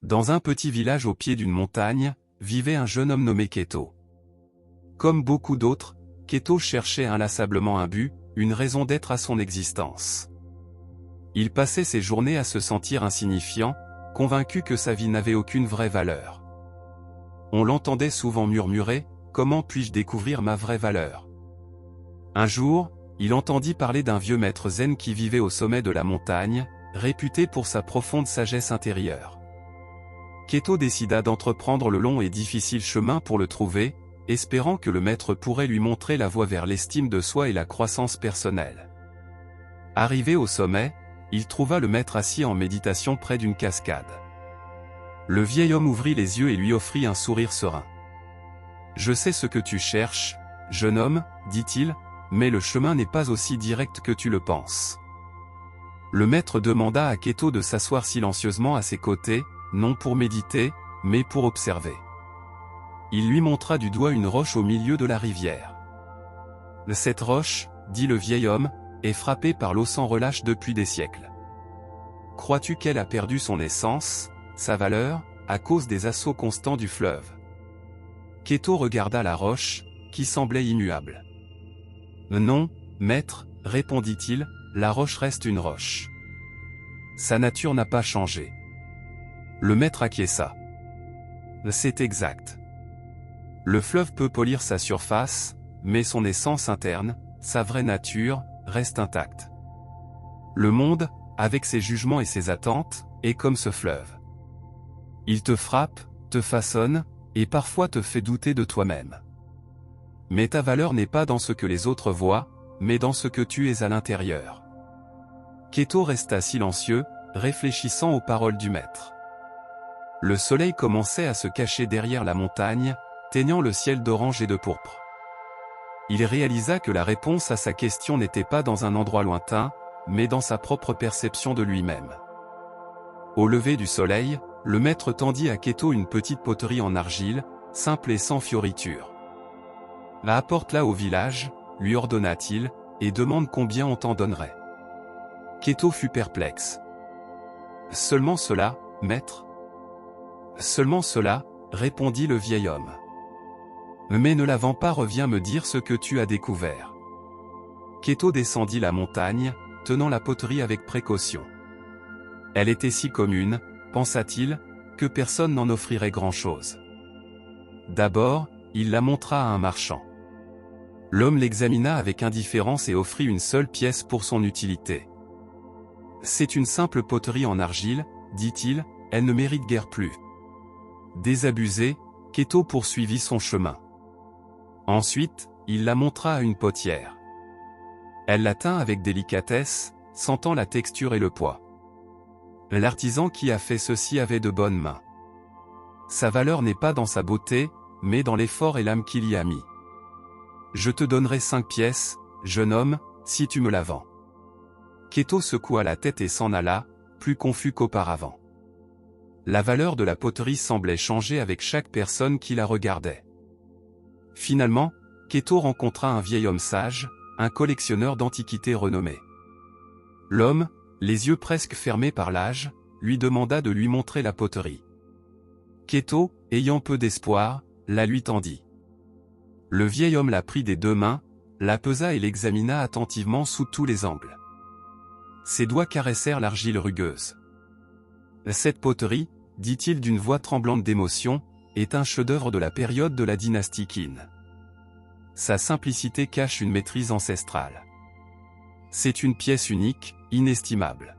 Dans un petit village au pied d'une montagne, vivait un jeune homme nommé Keto. Comme beaucoup d'autres, Keto cherchait inlassablement un but, une raison d'être à son existence. Il passait ses journées à se sentir insignifiant, convaincu que sa vie n'avait aucune vraie valeur. On l'entendait souvent murmurer « Comment puis-je découvrir ma vraie valeur ?» Un jour, il entendit parler d'un vieux maître zen qui vivait au sommet de la montagne, réputé pour sa profonde sagesse intérieure. Keto décida d'entreprendre le long et difficile chemin pour le trouver, espérant que le maître pourrait lui montrer la voie vers l'estime de soi et la croissance personnelle. Arrivé au sommet, il trouva le maître assis en méditation près d'une cascade. Le vieil homme ouvrit les yeux et lui offrit un sourire serein. « Je sais ce que tu cherches, jeune homme, dit-il, mais le chemin n'est pas aussi direct que tu le penses. » Le maître demanda à Keto de s'asseoir silencieusement à ses côtés, non pour méditer, mais pour observer. Il lui montra du doigt une roche au milieu de la rivière. « Cette roche, dit le vieil homme, est frappée par l'eau sans relâche depuis des siècles. Crois-tu qu'elle a perdu son essence, sa valeur, à cause des assauts constants du fleuve ?» Keto regarda la roche, qui semblait immuable. « Non, maître, répondit-il, la roche reste une roche. Sa nature n'a pas changé. » Le maître acquiesça. « C'est exact. Le fleuve peut polir sa surface, mais son essence interne, sa vraie nature, reste intacte. Le monde, avec ses jugements et ses attentes, est comme ce fleuve. Il te frappe, te façonne, et parfois te fait douter de toi-même. Mais ta valeur n'est pas dans ce que les autres voient, mais dans ce que tu es à l'intérieur. » Keto resta silencieux, réfléchissant aux paroles du maître. Le soleil commençait à se cacher derrière la montagne, teignant le ciel d'orange et de pourpre. Il réalisa que la réponse à sa question n'était pas dans un endroit lointain, mais dans sa propre perception de lui-même. Au lever du soleil, le maître tendit à Keto une petite poterie en argile, simple et sans fioriture. « Apporte-la au village, lui ordonna-t-il, et demande combien on t'en donnerait. » Keto fut perplexe. « Seulement cela, maître ? » « Seulement cela, répondit le vieil homme. Mais ne la vends pas, reviens me dire ce que tu as découvert. » Keto descendit la montagne, tenant la poterie avec précaution. Elle était si commune, pensa-t-il, que personne n'en offrirait grand-chose. D'abord, il la montra à un marchand. L'homme l'examina avec indifférence et offrit une seule pièce pour son utilité. « C'est une simple poterie en argile, dit-il, elle ne mérite guère plus. » Désabusé, Keto poursuivit son chemin. Ensuite, il la montra à une potière. Elle la tint avec délicatesse, sentant la texture et le poids. L'artisan qui a fait ceci avait de bonnes mains. Sa valeur n'est pas dans sa beauté, mais dans l'effort et l'âme qu'il y a mis. Je te donnerai 5 pièces, jeune homme, si tu me la vends. Keto secoua la tête et s'en alla, plus confus qu'auparavant. La valeur de la poterie semblait changer avec chaque personne qui la regardait. Finalement, Keto rencontra un vieil homme sage, un collectionneur d'antiquités renommé. L'homme, les yeux presque fermés par l'âge, lui demanda de lui montrer la poterie. Keto, ayant peu d'espoir, la lui tendit. Le vieil homme la prit des 2 mains, la pesa et l'examina attentivement sous tous les angles. Ses doigts caressèrent l'argile rugueuse. « Cette poterie, dit-il d'une voix tremblante d'émotion, est un chef-d'œuvre de la période de la dynastie Qin. Sa simplicité cache une maîtrise ancestrale. C'est une pièce unique, inestimable. »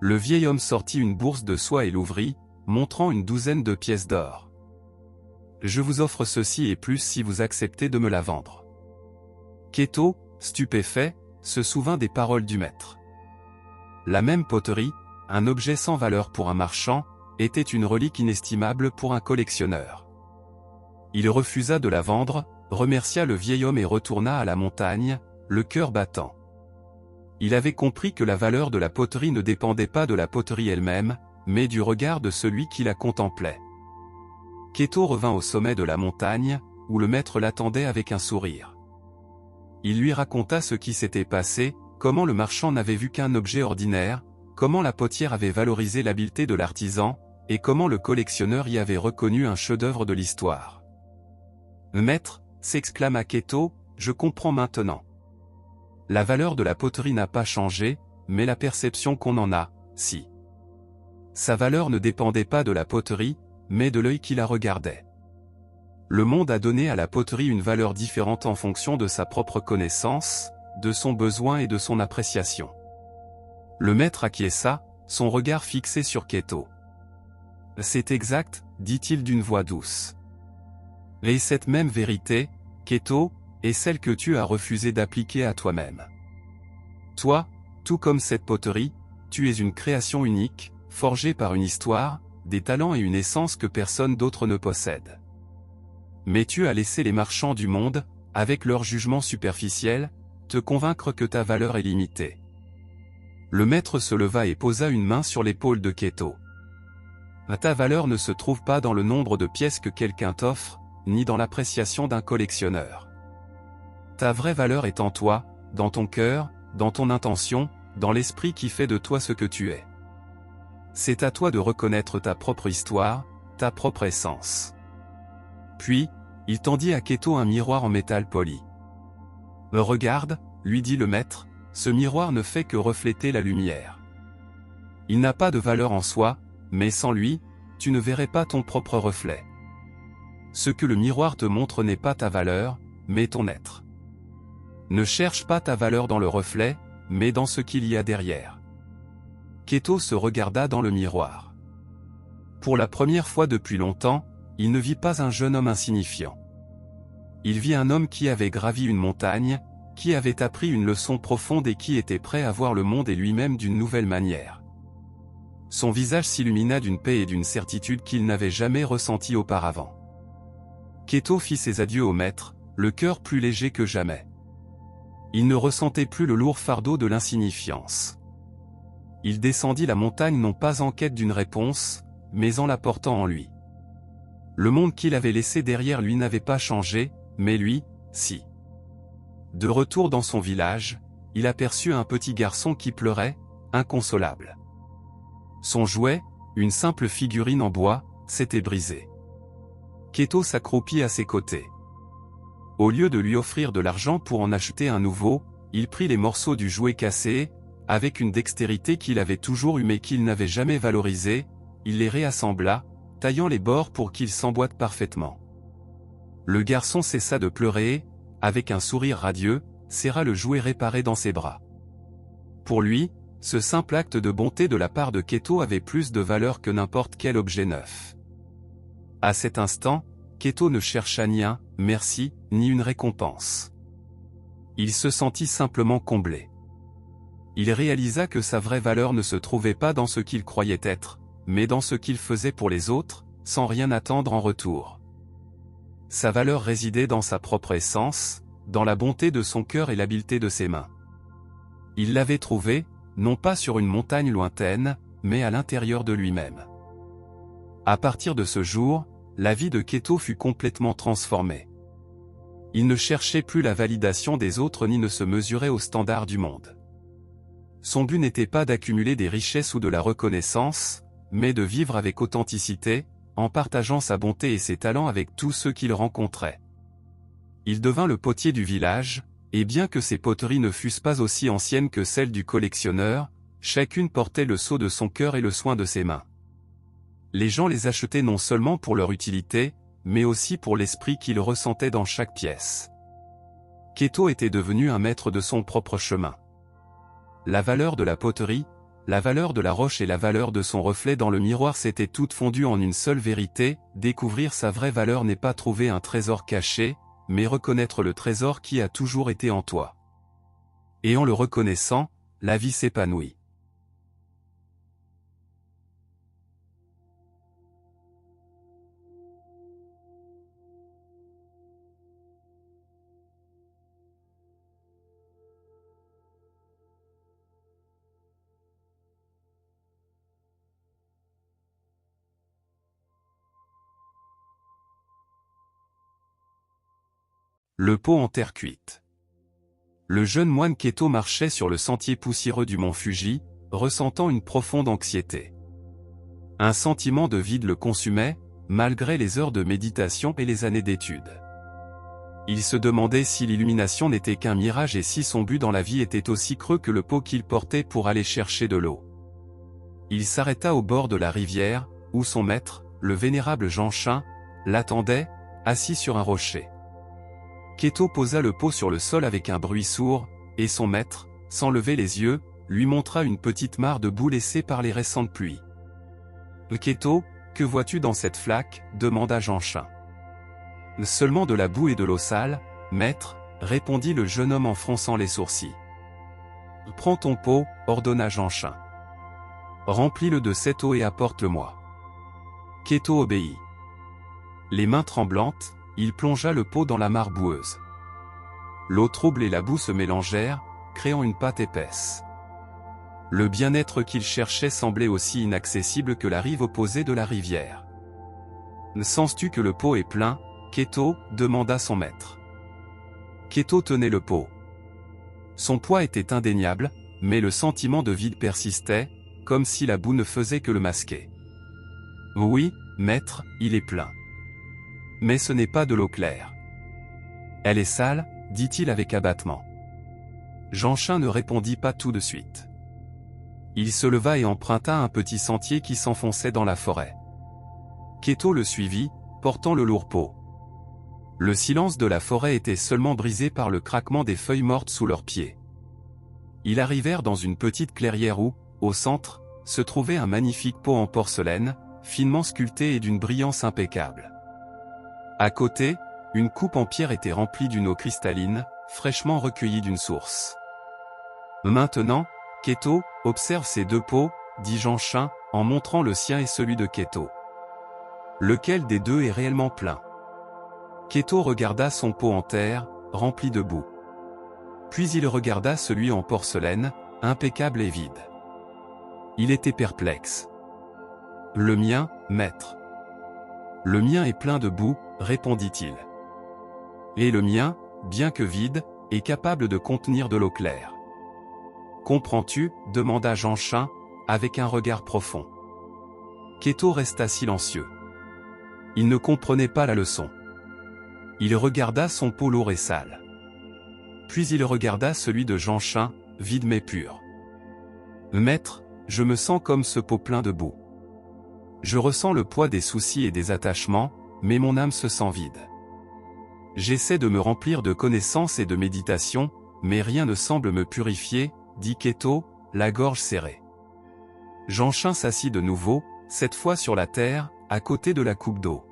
Le vieil homme sortit une bourse de soie et l'ouvrit, montrant une 12aine de pièces d'or. « Je vous offre ceci et plus si vous acceptez de me la vendre. » Keto, stupéfait, se souvint des paroles du maître. La même poterie, un objet sans valeur pour un marchand, était une relique inestimable pour un collectionneur. Il refusa de la vendre, remercia le vieil homme et retourna à la montagne, le cœur battant. Il avait compris que la valeur de la poterie ne dépendait pas de la poterie elle-même, mais du regard de celui qui la contemplait. Keto revint au sommet de la montagne, où le maître l'attendait avec un sourire. Il lui raconta ce qui s'était passé, comment le marchand n'avait vu qu'un objet ordinaire, comment la potière avait valorisé l'habileté de l'artisan, et comment le collectionneur y avait reconnu un chef-d'œuvre de l'histoire. « Maître, s'exclama Keto, je comprends maintenant. La valeur de la poterie n'a pas changé, mais la perception qu'on en a, si. Sa valeur ne dépendait pas de la poterie, mais de l'œil qui la regardait. Le monde a donné à la poterie une valeur différente en fonction de sa propre connaissance, de son besoin et de son appréciation. » Le maître acquiesça, son regard fixé sur Keto. « C'est exact, dit-il d'une voix douce. Et cette même vérité, Keto, est celle que tu as refusé d'appliquer à toi-même. Toi, tout comme cette poterie, tu es une création unique, forgée par une histoire, des talents et une essence que personne d'autre ne possède. Mais tu as laissé les marchands du monde, avec leur jugement superficiel, te convaincre que ta valeur est limitée. » Le maître se leva et posa une main sur l'épaule de Keto. « Ta valeur ne se trouve pas dans le nombre de pièces que quelqu'un t'offre, ni dans l'appréciation d'un collectionneur. Ta vraie valeur est en toi, dans ton cœur, dans ton intention, dans l'esprit qui fait de toi ce que tu es. C'est à toi de reconnaître ta propre histoire, ta propre essence. » Puis, il tendit à Keto un miroir en métal poli. « Regarde, lui dit le maître, ce miroir ne fait que refléter la lumière. Il n'a pas de valeur en soi, mais sans lui, tu ne verrais pas ton propre reflet. Ce que le miroir te montre n'est pas ta valeur, mais ton être. Ne cherche pas ta valeur dans le reflet, mais dans ce qu'il y a derrière. » Keto se regarda dans le miroir. Pour la première fois depuis longtemps, il ne vit pas un jeune homme insignifiant. Il vit un homme qui avait gravi une montagne, qui avait appris une leçon profonde et qui était prêt à voir le monde et lui-même d'une nouvelle manière. Son visage s'illumina d'une paix et d'une certitude qu'il n'avait jamais ressentie auparavant. Keto fit ses adieux au maître, le cœur plus léger que jamais. Il ne ressentait plus le lourd fardeau de l'insignifiance. Il descendit la montagne non pas en quête d'une réponse, mais en la portant en lui. Le monde qu'il avait laissé derrière lui n'avait pas changé, mais lui, si. De retour dans son village, il aperçut un petit garçon qui pleurait, inconsolable. Son jouet, une simple figurine en bois, s'était brisé. Keto s'accroupit à ses côtés. Au lieu de lui offrir de l'argent pour en acheter un nouveau, il prit les morceaux du jouet cassé, avec une dextérité qu'il avait toujours eue mais qu'il n'avait jamais valorisée, il les réassembla, taillant les bords pour qu'ils s'emboîtent parfaitement. Le garçon cessa de pleurer et, avec un sourire radieux, serra le jouet réparé dans ses bras. Pour lui, ce simple acte de bonté de la part de Keto avait plus de valeur que n'importe quel objet neuf. À cet instant, Keto ne chercha ni un « merci » ni une récompense. Il se sentit simplement comblé. Il réalisa que sa vraie valeur ne se trouvait pas dans ce qu'il croyait être, mais dans ce qu'il faisait pour les autres, sans rien attendre en retour. Sa valeur résidait dans sa propre essence, dans la bonté de son cœur et l'habileté de ses mains. Il l'avait trouvée, non pas sur une montagne lointaine, mais à l'intérieur de lui-même. À partir de ce jour, la vie de Keto fut complètement transformée. Il ne cherchait plus la validation des autres ni ne se mesurait aux standards du monde. Son but n'était pas d'accumuler des richesses ou de la reconnaissance, mais de vivre avec authenticité, en partageant sa bonté et ses talents avec tous ceux qu'il rencontrait. Il devint le potier du village, et bien que ses poteries ne fussent pas aussi anciennes que celles du collectionneur, chacune portait le sceau de son cœur et le soin de ses mains. Les gens les achetaient non seulement pour leur utilité, mais aussi pour l'esprit qu'ils ressentaient dans chaque pièce. Keto était devenu un maître de son propre chemin. La valeur de la poterie, la valeur de la roche et la valeur de son reflet dans le miroir s'étaient toutes fondues en une seule vérité, découvrir sa vraie valeur n'est pas trouver un trésor caché, mais reconnaître le trésor qui a toujours été en toi. Et en le reconnaissant, la vie s'épanouit. Le pot en terre cuite. Le jeune moine Keto marchait sur le sentier poussiéreux du mont Fuji, ressentant une profonde anxiété. Un sentiment de vide le consumait, malgré les heures de méditation et les années d'études. Il se demandait si l'illumination n'était qu'un mirage et si son but dans la vie était aussi creux que le pot qu'il portait pour aller chercher de l'eau. Il s'arrêta au bord de la rivière, où son maître, le vénérable Janshun, l'attendait, assis sur un rocher. Keto posa le pot sur le sol avec un bruit sourd, et son maître, sans lever les yeux, lui montra une petite mare de boue laissée par les récentes pluies. « Keto, que vois-tu dans cette flaque » demanda Janshun. « Seulement de la boue et de l'eau sale, maître » répondit le jeune homme en fronçant les sourcils. « Prends ton pot » ordonna Janshun. « Remplis-le de cette eau et apporte-le-moi. » Keto obéit. Les mains tremblantes, il plongea le pot dans la mare boueuse. L'eau trouble et la boue se mélangèrent, créant une pâte épaisse. Le bien-être qu'il cherchait semblait aussi inaccessible que la rive opposée de la rivière. « Sens-tu que le pot est plein, Keto » demanda son maître. Keto tenait le pot. Son poids était indéniable, mais le sentiment de vide persistait, comme si la boue ne faisait que le masquer. « Oui, maître, il est plein. Mais ce n'est pas de l'eau claire. Elle est sale, dit-il avec abattement. » Janshun ne répondit pas tout de suite. Il se leva et emprunta un petit sentier qui s'enfonçait dans la forêt. Keto le suivit, portant le lourd pot. Le silence de la forêt était seulement brisé par le craquement des feuilles mortes sous leurs pieds. Ils arrivèrent dans une petite clairière où, au centre, se trouvait un magnifique pot en porcelaine, finement sculpté et d'une brillance impeccable. À côté, une coupe en pierre était remplie d'une eau cristalline, fraîchement recueillie d'une source. « Maintenant, Keto, observe ces deux pots, dit Janshun, en montrant le sien et celui de Keto. Lequel des deux est réellement plein ? Keto regarda son pot en terre, rempli de boue. Puis il regarda celui en porcelaine, impeccable et vide. Il était perplexe. « Le mien, maître. »« Le mien est plein de boue, » répondit-il. « Et le mien, bien que vide, est capable de contenir de l'eau claire. »« Comprends-tu » demanda Janshun, avec un regard profond. Keto resta silencieux. Il ne comprenait pas la leçon. Il regarda son pot lourd et sale. Puis il regarda celui de Janshun, vide mais pur. « Maître, je me sens comme ce pot plein de boue. Je ressens le poids des soucis et des attachements, mais mon âme se sent vide. J'essaie de me remplir de connaissances et de méditation, mais rien ne semble me purifier, dit Keto, la gorge serrée. » Janshun s'assit de nouveau, cette fois sur la terre, à côté de la coupe d'eau.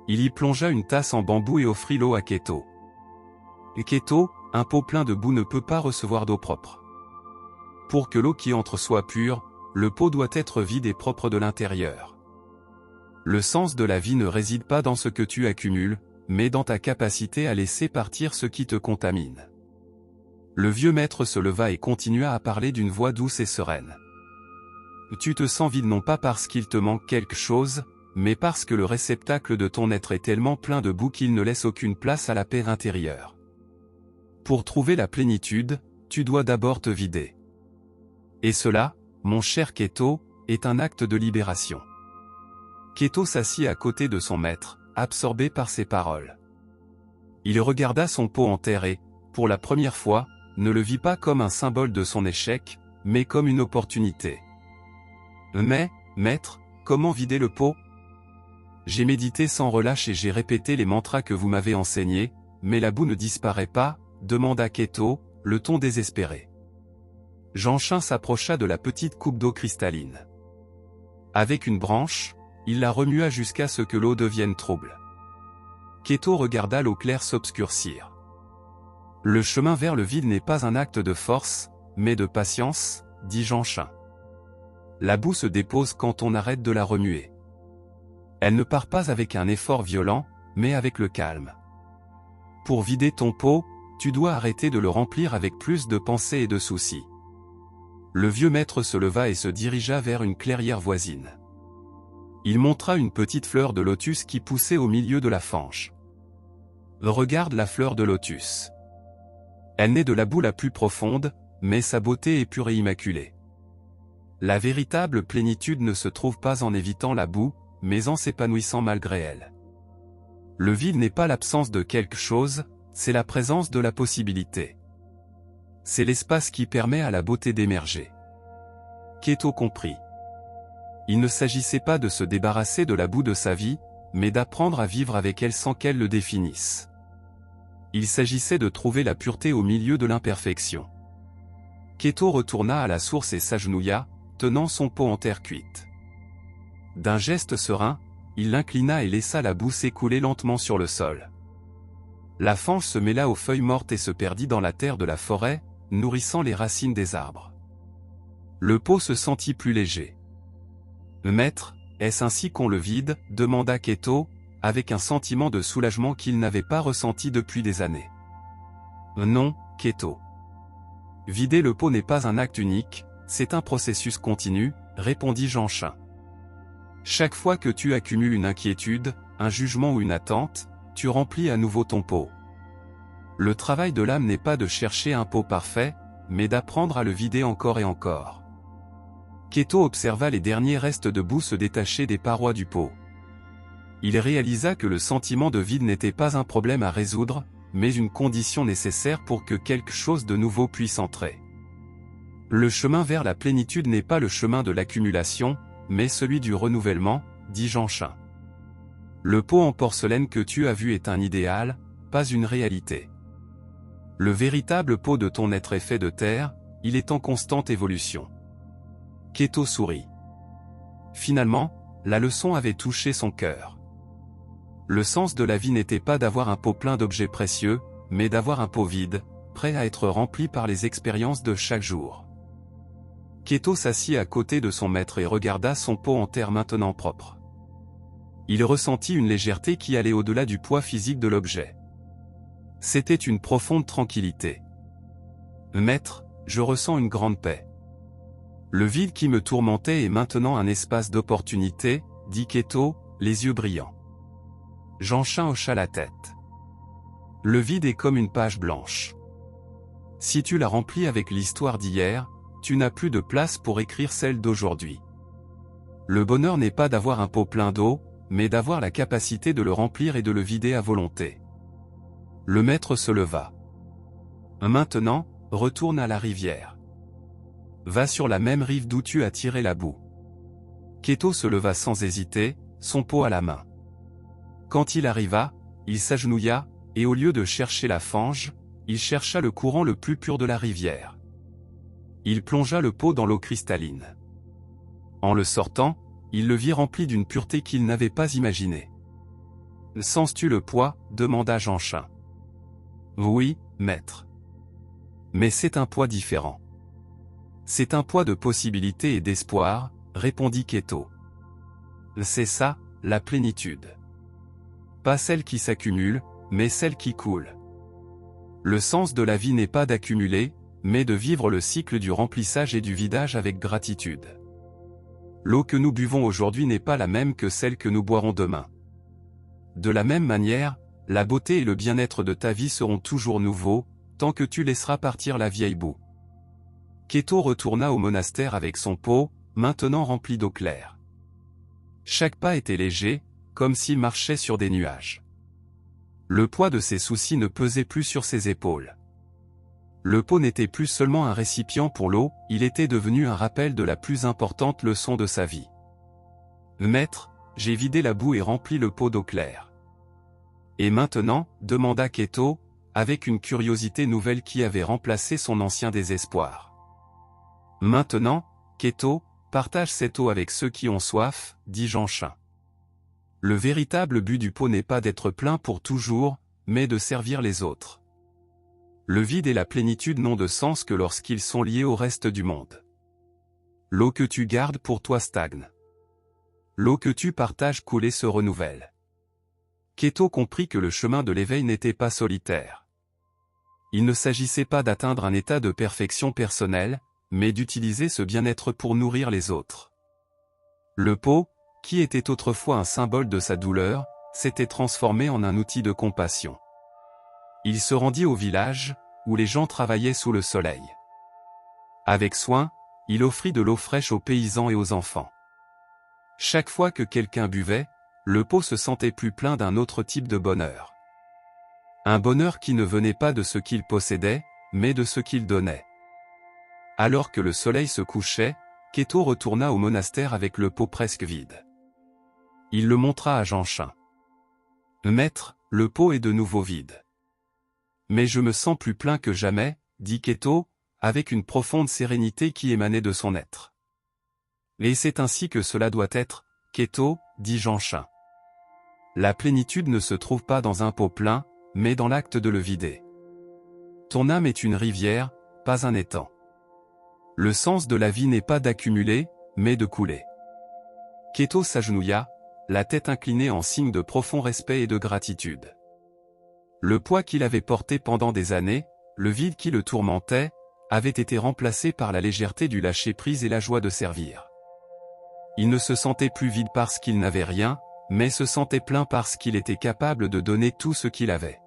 Il y plongea une tasse en bambou et offrit l'eau à Keto. « Keto, un pot plein de boue ne peut pas recevoir d'eau propre. Pour que l'eau qui entre soit pure, le pot doit être vide et propre de l'intérieur. Le sens de la vie ne réside pas dans ce que tu accumules, mais dans ta capacité à laisser partir ce qui te contamine. » Le vieux maître se leva et continua à parler d'une voix douce et sereine. « Tu te sens vide non pas parce qu'il te manque quelque chose, mais parce que le réceptacle de ton être est tellement plein de boue qu'il ne laisse aucune place à la paix intérieure. Pour trouver la plénitude, tu dois d'abord te vider. Et cela, mon cher Keto, est un acte de libération. » Keto s'assit à côté de son maître, absorbé par ses paroles. Il regarda son pot en terre et, pour la première fois, ne le vit pas comme un symbole de son échec, mais comme une opportunité. « Mais, maître, comment vider le pot ? J'ai médité sans relâche et j'ai répété les mantras que vous m'avez enseignés, mais la boue ne disparaît pas » demanda Keto, le ton désespéré. Janshun s'approcha de la petite coupe d'eau cristalline. Avec une branche, il la remua jusqu'à ce que l'eau devienne trouble. Keto regarda l'eau claire s'obscurcir. « Le chemin vers le vide n'est pas un acte de force, mais de patience, » dit Janshun. La boue se dépose quand on arrête de la remuer. Elle ne part pas avec un effort violent, mais avec le calme. Pour vider ton pot, tu dois arrêter de le remplir avec plus de pensées et de soucis. Le vieux maître se leva et se dirigea vers une clairière voisine. Il montra une petite fleur de lotus qui poussait au milieu de la fange. « Regarde la fleur de lotus. Elle naît de la boue la plus profonde, mais sa beauté est pure et immaculée. La véritable plénitude ne se trouve pas en évitant la boue, mais en s'épanouissant malgré elle. Le vide n'est pas l'absence de quelque chose, c'est la présence de la possibilité. C'est l'espace qui permet à la beauté d'émerger. Keto comprit. Il ne s'agissait pas de se débarrasser de la boue de sa vie, mais d'apprendre à vivre avec elle sans qu'elle le définisse. Il s'agissait de trouver la pureté au milieu de l'imperfection. Keto retourna à la source et s'agenouilla, tenant son pot en terre cuite. D'un geste serein, il l'inclina et laissa la boue s'écouler lentement sur le sol. La fange se mêla aux feuilles mortes et se perdit dans la terre de la forêt, nourrissant les racines des arbres. Le pot se sentit plus léger. « Maître, est-ce ainsi qu'on le vide ?» demanda Keto, avec un sentiment de soulagement qu'il n'avait pas ressenti depuis des années. « Non, Keto. Vider le pot n'est pas un acte unique, c'est un processus continu, » répondit Jeanchin. Chaque fois que tu accumules une inquiétude, un jugement ou une attente, tu remplis à nouveau ton pot. Le travail de l'âme n'est pas de chercher un pot parfait, mais d'apprendre à le vider encore et encore. Keto observa les derniers restes de boue se détacher des parois du pot. Il réalisa que le sentiment de vide n'était pas un problème à résoudre, mais une condition nécessaire pour que quelque chose de nouveau puisse entrer. Le chemin vers la plénitude n'est pas le chemin de l'accumulation, mais celui du renouvellement, dit Jeanchin. Le pot en porcelaine que tu as vu est un idéal, pas une réalité. Le véritable pot de ton être est fait de terre, il est en constante évolution. Keto sourit. Finalement, la leçon avait touché son cœur. Le sens de la vie n'était pas d'avoir un pot plein d'objets précieux, mais d'avoir un pot vide, prêt à être rempli par les expériences de chaque jour. Keto s'assit à côté de son maître et regarda son pot en terre maintenant propre. Il ressentit une légèreté qui allait au-delà du poids physique de l'objet. C'était une profonde tranquillité. « Maître, je ressens une grande paix. Le vide qui me tourmentait est maintenant un espace d'opportunité, » dit Keto, les yeux brillants. Jeanchin hocha la tête. « Le vide est comme une page blanche. Si tu la remplis avec l'histoire d'hier, tu n'as plus de place pour écrire celle d'aujourd'hui. Le bonheur n'est pas d'avoir un pot plein d'eau, mais d'avoir la capacité de le remplir et de le vider à volonté. » Le maître se leva. « Maintenant, retourne à la rivière. Va sur la même rive d'où tu as tiré la boue. » Keto se leva sans hésiter, son pot à la main. Quand il arriva, il s'agenouilla, et au lieu de chercher la fange, il chercha le courant le plus pur de la rivière. Il plongea le pot dans l'eau cristalline. En le sortant, il le vit rempli d'une pureté qu'il n'avait pas imaginée. « Sens-tu le poids ?» demanda Jeanchin. « Oui, maître. Mais c'est un poids différent. C'est un poids de possibilité et d'espoir, » répondit Keto. « C'est ça, la plénitude. Pas celle qui s'accumule, mais celle qui coule. Le sens de la vie n'est pas d'accumuler, mais de vivre le cycle du remplissage et du vidage avec gratitude. L'eau que nous buvons aujourd'hui n'est pas la même que celle que nous boirons demain. De la même manière, la beauté et le bien-être de ta vie seront toujours nouveaux, tant que tu laisseras partir la vieille boue. » Keto retourna au monastère avec son pot, maintenant rempli d'eau claire. Chaque pas était léger, comme s'il marchait sur des nuages. Le poids de ses soucis ne pesait plus sur ses épaules. Le pot n'était plus seulement un récipient pour l'eau, il était devenu un rappel de la plus importante leçon de sa vie. « Maître, j'ai vidé la boue et rempli le pot d'eau claire. »« Et maintenant ?» demanda Keto, avec une curiosité nouvelle qui avait remplacé son ancien désespoir. « Maintenant, Keto, partage cette eau avec ceux qui ont soif, » dit Jeanchin. Le véritable but du pot n'est pas d'être plein pour toujours, mais de servir les autres. Le vide et la plénitude n'ont de sens que lorsqu'ils sont liés au reste du monde. L'eau que tu gardes pour toi stagne. L'eau que tu partages coule et se renouvelle. Keto comprit que le chemin de l'éveil n'était pas solitaire. Il ne s'agissait pas d'atteindre un état de perfection personnelle, mais d'utiliser ce bien-être pour nourrir les autres. Le pot, qui était autrefois un symbole de sa douleur, s'était transformé en un outil de compassion. Il se rendit au village, où les gens travaillaient sous le soleil. Avec soin, Il offrit de l'eau fraîche aux paysans et aux enfants. Chaque fois que quelqu'un buvait, le pot se sentait plus plein d'un autre type de bonheur. Un bonheur qui ne venait pas de ce qu'il possédait, mais de ce qu'il donnait. Alors que le soleil se couchait, Kéto retourna au monastère avec le pot presque vide. Il le montra à Janshun. « Maître, le pot est de nouveau vide. »« Mais je me sens plus plein que jamais, » dit Kéto, avec une profonde sérénité qui émanait de son être. « Et c'est ainsi que cela doit être, Kéto, » dit Janshun. « La plénitude ne se trouve pas dans un pot plein, mais dans l'acte de le vider. Ton âme est une rivière, pas un étang. Le sens de la vie n'est pas d'accumuler, mais de couler. » Kéto s'agenouilla, la tête inclinée en signe de profond respect et de gratitude. Le poids qu'il avait porté pendant des années, le vide qui le tourmentait, avait été remplacé par la légèreté du lâcher-prise et la joie de servir. Il ne se sentait plus vide parce qu'il n'avait rien, mais se sentait plein parce qu'il était capable de donner tout ce qu'il avait.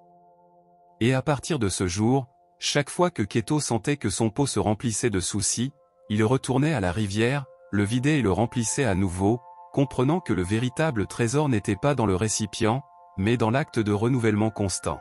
Et à partir de ce jour, chaque fois que Kéto sentait que son pot se remplissait de soucis, il retournait à la rivière, le vidait et le remplissait à nouveau, comprenant que le véritable trésor n'était pas dans le récipient, mais dans l'acte de renouvellement constant.